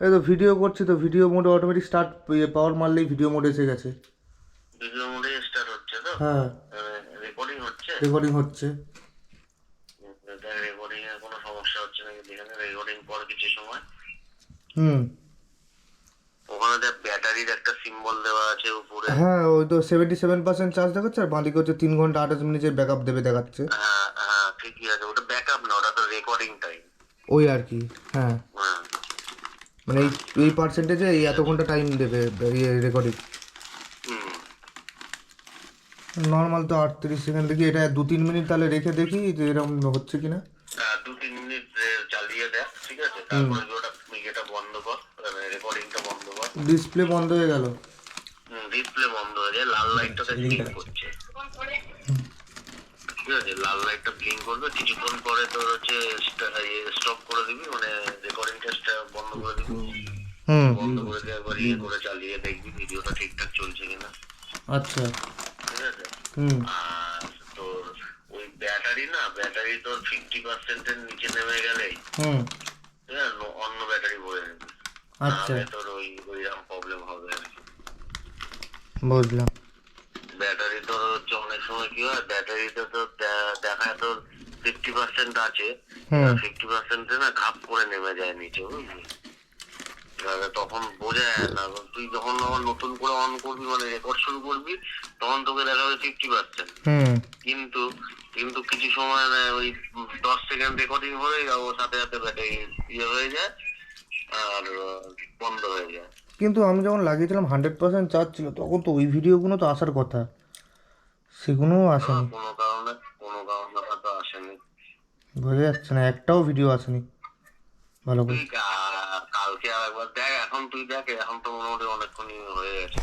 এই তো ভিডিও করছি, তো ভিডিও মোডে অটোমেটিক স্টার্ট পাওয়ার মারলেই ভিডিও মোড এসে গেছে। ভিডিও মোডে স্টার্ট হচ্ছে তো? হ্যাঁ, রেকর্ডিং হচ্ছে? রেকর্ডিং হচ্ছে। রেকর্ডিং এর কোনো সমস্যা হচ্ছে নাকি দেখে রেকর্ডিং পর কিছু সময়। হুম। ওখানে দেখ ব্যাটারির একটা সিম্বল দেওয়া আছে উপরে। হ্যাঁ, ওই তো 77% চার্জ দেখাচ্ছে, আর বাঁদিকে হচ্ছে 3 ঘন্টা 28 মিনিটের ব্যাক আপ দেবে দেখাচ্ছে। হ্যাঁ হ্যাঁ, ঠিকই আছে, ওটা ব্যাকআপ না, ওটা তো রেকর্ডিং টাইম। ওই আর কি। হ্যাঁ, হ্যাঁ। মানে এই পার্সেন্টেজে এই এত ঘন্টা টাইম দেবে রেকর্ডিং। হুম। নর্মাল তো 38 সেকেন্ড দেখি, এটা 2-3 মিনিট তাহলে রেখে দেখি যে এরকম হচ্ছে কিনা। 2-3 মিনিট চালিয়ে দেখ, ঠিক আছে, হুম। তারপরে ওটা এটা বন্ধ কর, রেকর্ডিংটা বন্ধ কর। ডিসপ্লে বন্ধ হয়ে গেল। ডিসপ্লে বন্ধ হয়ে যায়, লাল লাইটটাতে ব্লিঙ্ক করছে, ঠিক আছে, লাল লাইটটা ব্লিঙ্ক করবে, কিছুক্ষণ পরে তোর হচ্ছে স্টপ করে দিবি, মানে রেকর্ডিংটা বন্ধ করে দিবি। হুম। বন্ধ করে দিয়ে একবার করে চালিয়ে দেখবি ভিডিওটা ঠিকঠাক চলছে কিনা, আচ্ছা। ঠিক আছে। হুম। আর তোর ওই ব্যাটারি তোর 50%-এর নিচে নেমে গেলেই, হুম। ঠিক আছে, অন্য ব্যাটারি ভরে নিবি, আচ্ছা, নাহলে তোর ওইরকম প্রবলেম হবে আর কি। বুঝলাম। ব্যাটারি তোর হচ্ছে অনেক সময় কি হয়, ব্যাটারিতে তো দেখায় তোর 50% আছে, হুম। 50%-এ না ঘাপ করে নেমে যায় নিচে, বুঝলি। এবারে তখন বোঝা যায় না, তুই যখন আবার নতুন করে অন করবি, মানে রেকর্ড শুরু করবি, তখন তোকে দেখাবে 50%। হুম। কিন্তু কিন্তু কিছু সময় না, ওই 10 সেকেন্ড রেকর্ডিং হয়ে যাও, সাথে সাথে ব্যাটারি হয়ে যায়, আর বন্ধ হয়ে যায়। কিন্তু আমি যখন লাগিয়েছিলাম 100% চার্জ ছিল, তখন তো ওই ভিডিওগুলো তো আসার কথা, সেগুলোও আসেনি। কোনো কারণে হয়তো আসেনি। বোঝা যাচ্ছে না, একটাও ভিডিও আসেনি ভালো করে। তুই কালকে আর একবার দেখ, এখন তুই দেখ, এখন তো মোটামুটি অনেকক্ষণই হয়ে গেছে।